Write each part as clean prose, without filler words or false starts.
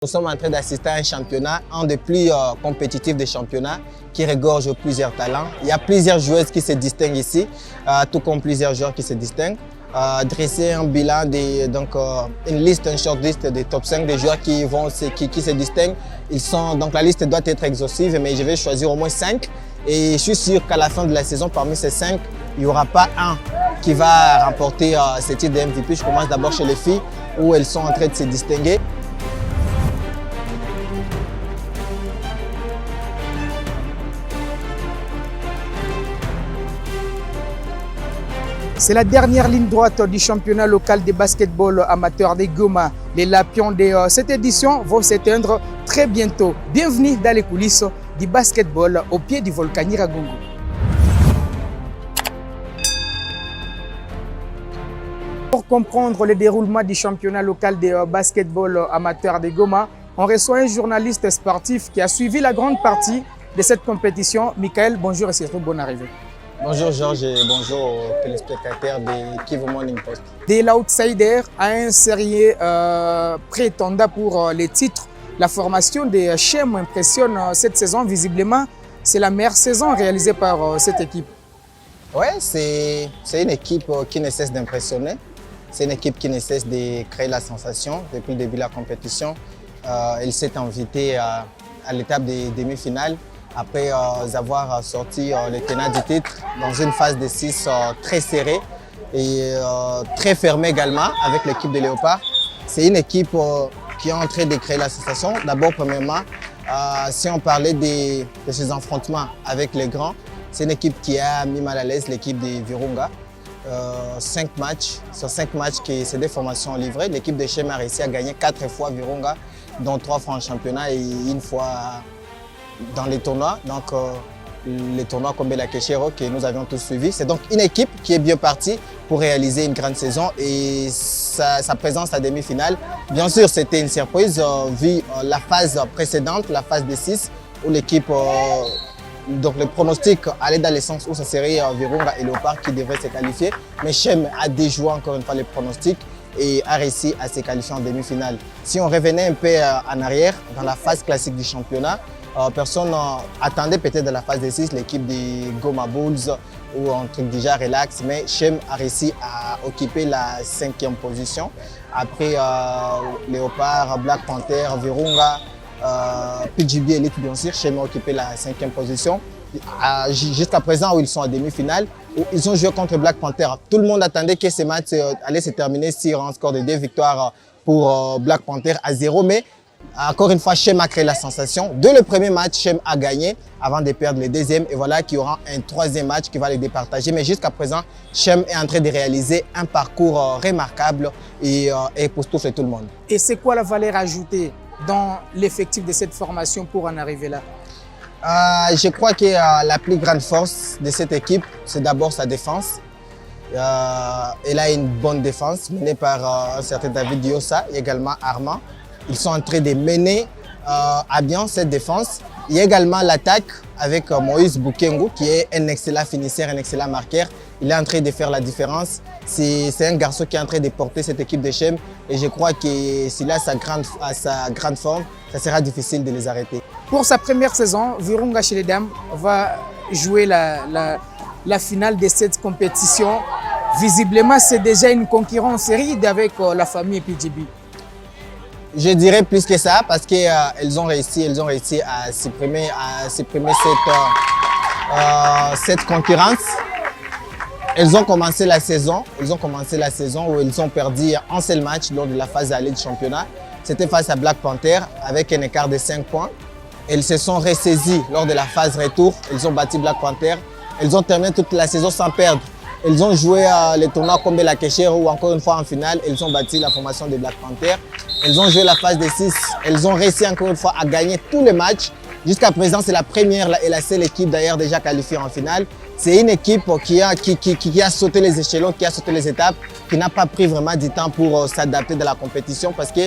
Nous sommes en train d'assister à un championnat, un des plus compétitifs des championnats, qui regorge plusieurs talents. Il y a plusieurs joueuses qui se distinguent ici, tout comme plusieurs joueurs qui se distinguent. Dresser un bilan, une liste, une shortlist des top 5 des joueurs qui se distinguent. Donc la liste doit être exhaustive, mais je vais choisir au moins 5. Et je suis sûr qu'à la fin de la saison, parmi ces 5, il n'y aura pas un qui va remporter ce titre de MVP. Je commence d'abord chez les filles, où elles sont en train de se distinguer. C'est la dernière ligne droite du championnat local de basketball amateur de Goma. Les lampions de cette édition vont s'éteindre très bientôt. Bienvenue dans les coulisses du basketball au pied du volcan Nyiragongo. Pour comprendre le déroulement du championnat local de basketball amateur de Goma, on reçoit un journaliste sportif qui a suivi la grande partie de cette compétition. Michael, bonjour et surtout bonne arrivée. Bonjour Georges et bonjour aux téléspectateurs de Kivu Morning Post. De l'outsider à un sérieux prétendant pour les titres, la formation des Chem impressionne cette saison. Visiblement, c'est la meilleure saison réalisée par cette équipe. Oui, c'est une équipe qui ne cesse d'impressionner. C'est une équipe qui ne cesse de créer la sensation depuis le début de la compétition. Elle s'est invitée à l'étape des demi-finales. Après avoir sorti les tenants du titre dans une phase de 6 très serrée et très fermée également avec l'équipe de Léopard. C'est une équipe qui est en train de créer la sensation. D'abord, premièrement, si on parlait de ces affrontements avec les grands, c'est une équipe qui a mis mal à l'aise l'équipe de Virunga. 5 matchs, sur 5 matchs qui c'est des formations livrées. L'équipe de Chem a réussi à gagner 4 fois Virunga, dont 3 fois en championnat et une fois dans les tournois, donc les tournois comme Bela Keshero que nous avions tous suivis. C'est donc une équipe qui est bien partie pour réaliser une grande saison et sa présence à demi-finale. Bien sûr, c'était une surprise vu la phase précédente, la phase des 6, où l'équipe, donc le pronostic allait dans le sens où ça serait Virunga et Léopard qui devraient se qualifier. Mais Chem a déjoué encore une fois les pronostics et a réussi à se qualifier en demi-finale. Si on revenait un peu en arrière, dans la phase classique du championnat, personne attendait peut-être dans la phase des 6 l'équipe des Goma Bulls ou un truc déjà relax, mais Chem a réussi à occuper la 5e position. Après Léopard, Black Panther, Virunga, PGB Elite bien sûr, Chem a occupé la 5e position. Jusqu'à présent où ils sont en demi-finale, où ils ont joué contre Black Panther. Tout le monde attendait que ce match allait se terminer sur un score de 2 victoires pour Black Panther à 0, mais encore une fois, Chem a créé la sensation. Dès le premier match, Chem a gagné avant de perdre le deuxième. Et voilà qu'il y aura un 3e match qui va les départager. Mais jusqu'à présent, Chem est en train de réaliser un parcours remarquable et époustoufle tout le monde. Et c'est quoi la valeur ajoutée dans l'effectif de cette formation pour en arriver là? Je crois que la plus grande force de cette équipe, c'est d'abord sa défense. Elle a une bonne défense menée par un certain David Diossa et également Armand. Ils sont en train de mener à bien cette défense. Il y a également l'attaque avec Moïse Boukengu qui est un excellent finisseur, un excellent marqueur. Il est en train de faire la différence. C'est un garçon qui est en train de porter cette équipe de Chem et je crois que s'il a sa grande forme, ça sera difficile de les arrêter. Pour sa première saison, Virunga chez les dames va jouer la finale de cette compétition. Visiblement, c'est déjà une concurrence série avec la famille PGB. Je dirais plus que ça parce qu'elles ont réussi à supprimer cette concurrence. Elles ont commencé la saison où elles ont perdu un seul match lors de la phase allée du championnat. C'était face à Black Panther avec un écart de 5 points. Elles se sont ressaisies lors de la phase retour. Elles ont battu Black Panther. Elles ont terminé toute la saison sans perdre. Elles ont joué les tournois comme Bela Keshero ou encore une fois en finale, elles ont battu la formation de Black Panther. Elles ont joué la phase des 6. Elles ont réussi encore une fois à gagner tous les matchs. Jusqu'à présent, c'est la première et la seule équipe d'ailleurs déjà qualifiée en finale. C'est une équipe qui a sauté les échelons, qui a sauté les étapes, qui n'a pas pris vraiment du temps pour s'adapter dans la compétition parce que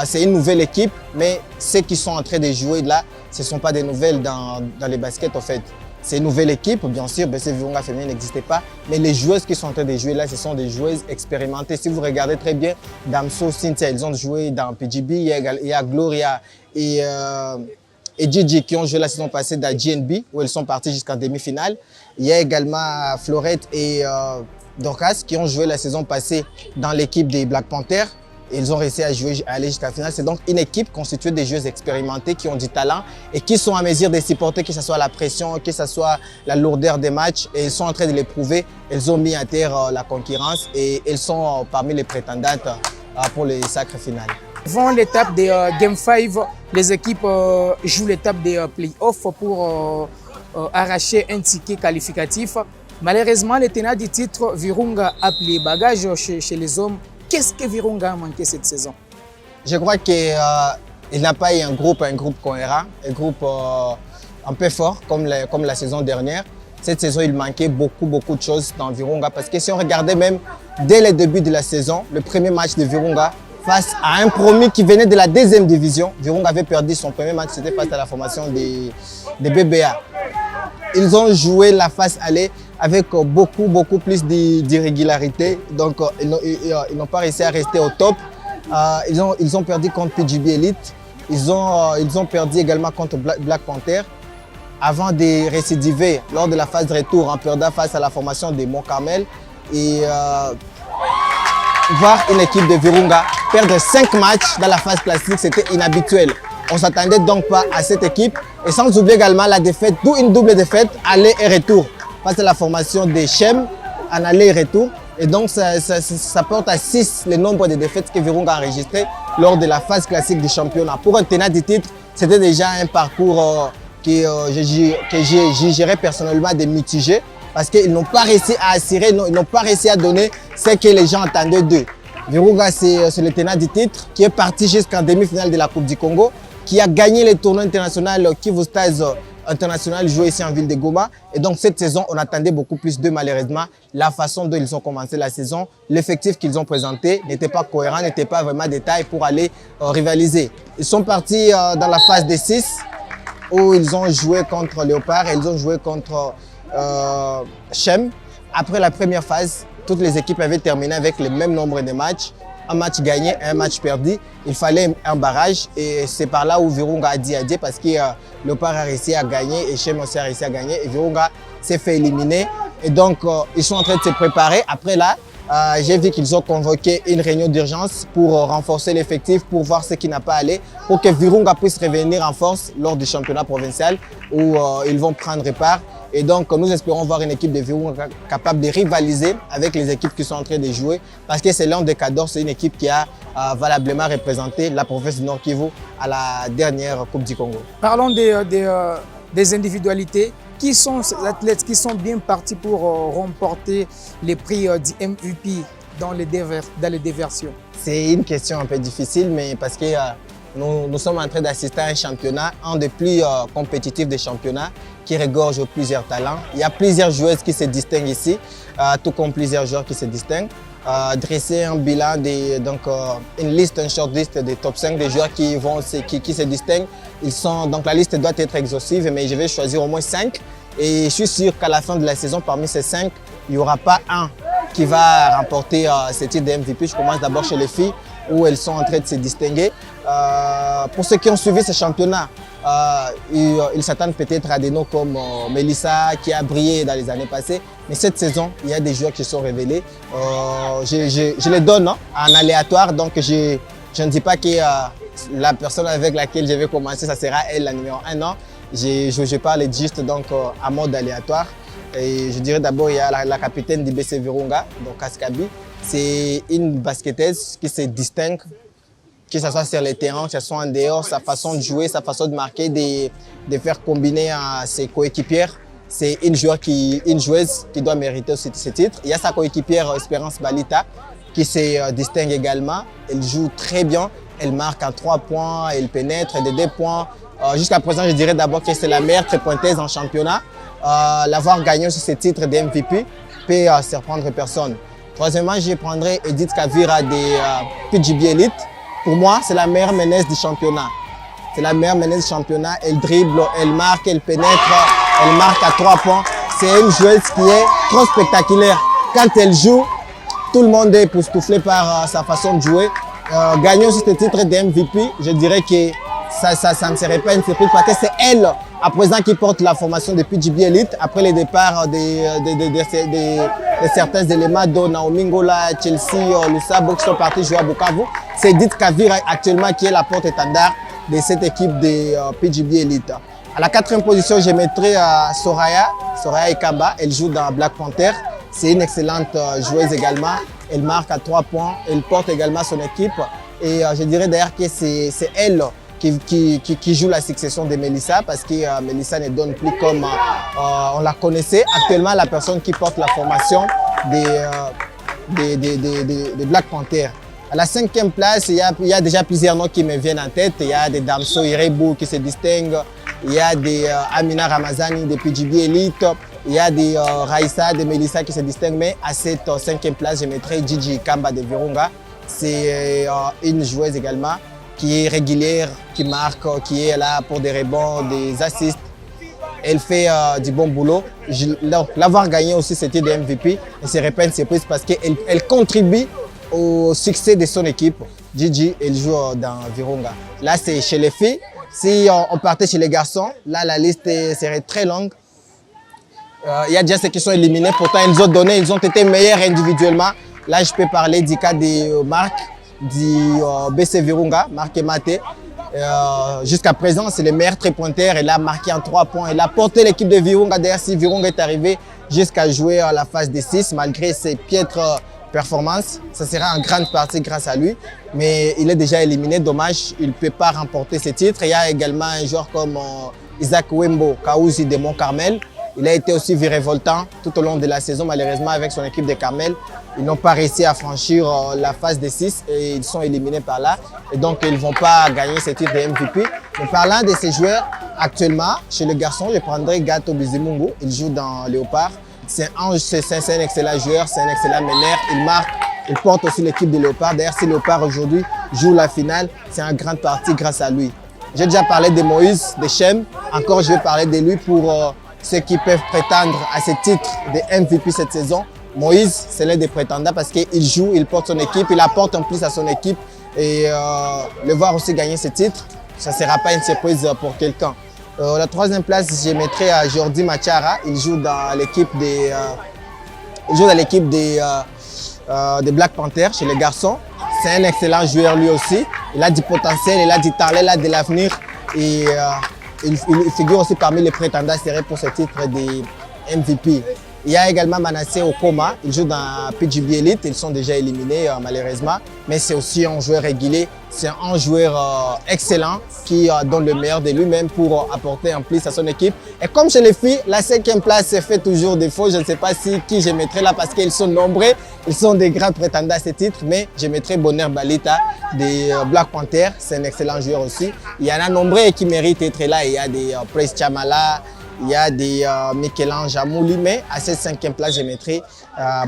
c'est une nouvelle équipe, mais ceux qui sont en train de jouer là, ce ne sont pas des nouvelles dans les baskets en fait. C'est une nouvelle équipe, bien sûr, BC Virunga féminin n'existait pas, mais les joueuses qui sont en train de jouer là, ce sont des joueuses expérimentées. Si vous regardez très bien, Damso, Cynthia, ils ont joué dans PGB, il y a Gloria et Gigi qui ont joué la saison passée dans GNB, où elles sont parties jusqu'en demi-finale. Il y a également Florette et Dorcas qui ont joué la saison passée dans l'équipe des Black Panthers. Ils ont réussi à aller jusqu'à la finale. C'est donc une équipe constituée de joueuses expérimentées qui ont du talent et qui sont à mesure de supporter, que ce soit la pression, que ce soit la lourdeur des matchs. Et ils sont en train de les prouver. Elles ont mis à terre la concurrence et elles sont parmi les prétendantes pour le sacre final. Avant l'étape des Game 5, les équipes jouent l'étape des playoffs pour arracher un ticket qualificatif. Malheureusement, les tenants du titre Virunga a plié bagage chez les hommes. Qu'est-ce que Virunga a manqué cette saison? Je crois qu'il n'a pas eu un groupe cohérent, un groupe un peu fort comme la saison dernière. Cette saison, il manquait beaucoup de choses dans Virunga parce que si on regardait même dès le début de la saison, le premier match de Virunga face à un promu qui venait de la 2e division, Virunga avait perdu son premier match, c'était face à la formation des BBA. Ils ont joué la phase aller avec beaucoup plus d'irrégularité. Donc, ils n'ont pas réussi à rester au top. Ils ont perdu contre PGB Elite. Ils ont perdu également contre Black Panther. Avant de récidiver lors de la phase de retour en perdant face à la formation des Mont Carmel. Et voir une équipe de Virunga perdre 5 matchs dans la phase classique, c'était inhabituel. On ne s'attendait donc pas à cette équipe. Et sans oublier également la défaite, d'où une double défaite, aller et retour. Face à la formation des Chem, en aller et retour. Et donc ça porte à 6 le nombre de défaites que Virunga a enregistré lors de la phase classique du championnat. Pour un tenant du titre, c'était déjà un parcours que j'ai jugé personnellement de mitigé. Parce qu'ils n'ont pas réussi à assurer, ils n'ont pas réussi à donner ce que les gens attendaient d'eux. Virunga, c'est le tenant du titre qui est parti jusqu'en demi-finale de la Coupe du Congo, qui a gagné le tournoi international Kivu Stars international joué ici en ville de Goma. Et donc cette saison, on attendait beaucoup plus d'eux malheureusement. La façon dont ils ont commencé la saison, l'effectif qu'ils ont présenté n'était pas cohérent, n'était pas vraiment de taille pour aller rivaliser. Ils sont partis dans la phase des 6 où ils ont joué contre Léopard et ils ont joué contre Chem. Après la première phase, toutes les équipes avaient terminé avec le même nombre de matchs. Un match gagné, un match perdu. Il fallait un barrage et c'est par là où Virunga a dit adieu parce que Léopard a réussi à gagner et Chem aussi a réussi à gagner et Virunga s'est fait éliminer. Et donc, ils sont en train de se préparer. Après là, j'ai vu qu'ils ont convoqué une réunion d'urgence pour renforcer l'effectif, pour voir ce qui n'a pas allé, pour que Virunga puisse revenir en force lors du championnat provincial où ils vont prendre part. Et donc, nous espérons voir une équipe de Virunga capable de rivaliser avec les équipes qui sont en train de jouer parce que c'est l'un des cadors, c'est une équipe qui a valablement représenté la province du Nord Kivu à la dernière Coupe du Congo. Parlons des individualités. Qui sont ces athlètes qui sont bien partis pour remporter les prix du MVP dans les déversions? C'est une question un peu difficile, mais parce que nous sommes en train d'assister à un championnat, un des plus compétitifs des championnats, qui regorge plusieurs talents. Il y a plusieurs joueuses qui se distinguent ici, tout comme plusieurs joueurs qui se distinguent. Dresser un bilan, une liste, une shortlist des top 5 des joueurs qui se distinguent. Donc la liste doit être exhaustive, mais je vais choisir au moins 5. Et je suis sûr qu'à la fin de la saison, parmi ces 5, il n'y aura pas un qui va remporter ce titre de MVP. Je commence d'abord chez les filles, où elles sont en train de se distinguer. Pour ceux qui ont suivi ce championnat, ils s'attendent peut-être à des noms comme Melissa qui a brillé dans les années passées. Mais cette saison, il y a des joueurs qui se sont révélés. Je les donne en aléatoire, donc je ne dis pas que la personne avec laquelle je vais commencer, ça sera elle la numéro 1. Non, je parle juste donc à mode aléatoire. Et je dirais d'abord, il y a la capitaine du BC Virunga, donc Kaskabi. C'est une basketteuse qui se distingue, que ce soit sur le terrain, que ce soit en dehors, sa façon de jouer, sa façon de marquer, de faire combiner à ses coéquipières. C'est une joueuse qui doit mériter aussi ce titre. Il y a sa coéquipière Espérance Balita qui se distingue également. Elle joue très bien, elle marque en 3 points, elle pénètre de 2 points. Jusqu'à présent, je dirais d'abord que c'est la meilleure trépointeuse en championnat. L'avoir gagné aussi ce titre de MVP peut surprendre personne. Troisièmement, je prendrai Edith Kavira de PGB Elite. Pour moi, c'est la meilleure meneuse du championnat. C'est la meilleure meneuse du championnat. Elle dribble, elle marque, elle pénètre. elle marque à 3 points. C'est une joueuse qui est trop spectaculaire. Quand elle joue, tout le monde est époustouflé par sa façon de jouer. Gagner aussi ce titre de MVP, je dirais que ça ne serait pas une surprise parce que c'est elle, à présent, qui porte la formation depuis PGB Elite, après le départ de certains éléments, dont Naomi Ngola, Chelsea, Lusabo, qui sont partis jouer à Bukavu. C'est Edith Kavir actuellement qui est la porte-étendard de cette équipe de PGB Elite. À la 4e position, je mettrai Soraya Ekamba. Elle joue dans Black Panther. C'est une excellente joueuse également. Elle marque à 3 points. Elle porte également son équipe. Et je dirais d'ailleurs que c'est elle qui joue la succession de Melissa parce que Melissa ne donne plus comme on la connaissait. Actuellement, la personne qui porte la formation des Black Panther. À la 5e place, il y a déjà plusieurs noms qui me viennent en tête. Il y a des Damso Irebu qui se distinguent. Il y a des Amina Ramazani de PGB Elite. Il y a des Raissa, de Melissa qui se distinguent. Mais à cette 5e place, je mettrai Gigi Kamba de Virunga. C'est une joueuse également qui est régulière, qui marque, qui est là pour des rebonds, des assists. Elle fait du bon boulot. L'avoir gagné aussi, c'était des MVP. Et ce n'est pas une surprise parce qu'elle contribue au succès de son équipe. Gigi, elle joue dans Virunga. Là, c'est chez les filles. Si on partait chez les garçons, là, la liste serait très longue. Il y a déjà ceux qui sont éliminés. Pourtant, ils ont été meilleurs individuellement. Là, je peux parler du cas de Marc, du BC Virunga, Marc et Maté. Jusqu'à présent, c'est le meilleur très-pointeur. Elle a marqué en 3 points. Elle a porté l'équipe de Virunga. D'ailleurs, si Virunga est arrivé jusqu'à jouer la phase des 6, malgré ses piètres performances, ça sera en grande partie grâce à lui. Mais il est déjà éliminé. Dommage, il ne peut pas remporter ce titre. Il y a également un joueur comme Isaac Wembo Kaouzi de Mont-Carmel. Il a été aussi virevoltant tout au long de la saison. Malheureusement, avec son équipe de Carmel, ils n'ont pas réussi à franchir la phase des 6 et ils sont éliminés par là. Et donc, ils ne vont pas gagner ce titre de MVP. Mais parlant de ces joueurs, actuellement, chez les garçons, je prendrai Gato Bizimungu. Il joue dans Léopard. C'est un excellent joueur, c'est un excellent meneur. Il marque, il porte aussi l'équipe de Léopard. D'ailleurs, si Léopard aujourd'hui joue la finale, c'est en grande partie grâce à lui. J'ai déjà parlé de Moïse, de Chem. Encore, je vais parler de lui pour ceux qui peuvent prétendre à ce titre de MVP cette saison. Moïse, c'est l'un des prétendants parce qu'il joue, il porte son équipe, il apporte en plus à son équipe. Et le voir aussi gagner ce titre, ça ne sera pas une surprise pour quelqu'un. La 3e place, je mettrai à Jordi Machara. Il joue dans l'équipe des Black Panthers chez les garçons. C'est un excellent joueur lui aussi. Il a du potentiel, il a du talent, il a de l'avenir. Et il figure aussi parmi les prétendants serrés pour ce titre de MVP. Il y a également Manasseh Okoma, il joue dans PGB Elite, ils sont déjà éliminés malheureusement, mais c'est aussi un joueur régulier, c'est un joueur excellent qui donne le meilleur de lui-même pour apporter un plus à son équipe. Et comme chez les filles, la 5e place se fait toujours défaut, je ne sais pas qui je mettrai là parce qu'ils sont nombreux, ils sont des grands prétendants à ce titre, mais je mettrai Bonheur Balita des Black Panthers, c'est un excellent joueur aussi. Il y en a nombreux qui méritent d'être là, il y a des Prince Chamala, il y a des Michel-Ange Amouli, mais à cette 5e place, je mettrai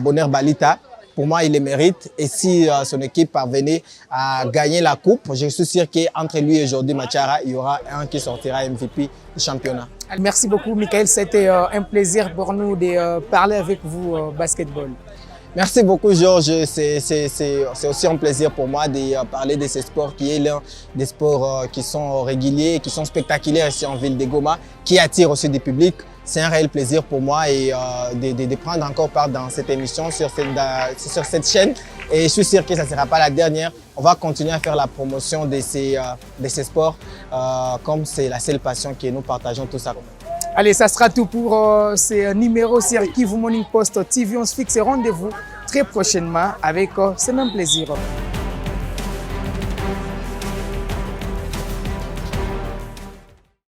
Bonheur Balita. Pour moi, il le mérite. Et si son équipe parvenait à gagner la coupe, je suis sûr qu'entre lui et Jordi Machara, il y aura un qui sortira MVP du championnat. Merci beaucoup, Michael. C'était un plaisir pour nous de parler avec vous basketball. Merci beaucoup, Georges. C'est aussi un plaisir pour moi de parler de ce sport qui est l'un des sports qui sont réguliers, qui sont spectaculaires ici en ville de Goma, qui attire aussi du public. C'est un réel plaisir pour moi et de prendre encore part dans cette émission sur cette chaîne. Et je suis sûr que ça ne sera pas la dernière. On va continuer à faire la promotion de ces sports comme c'est la seule passion que nous partageons tous à Goma. Allez, ça sera tout pour ce numéro sur Kivu Morning Post TV. On se fixe rendez-vous très prochainement avec ce même plaisir.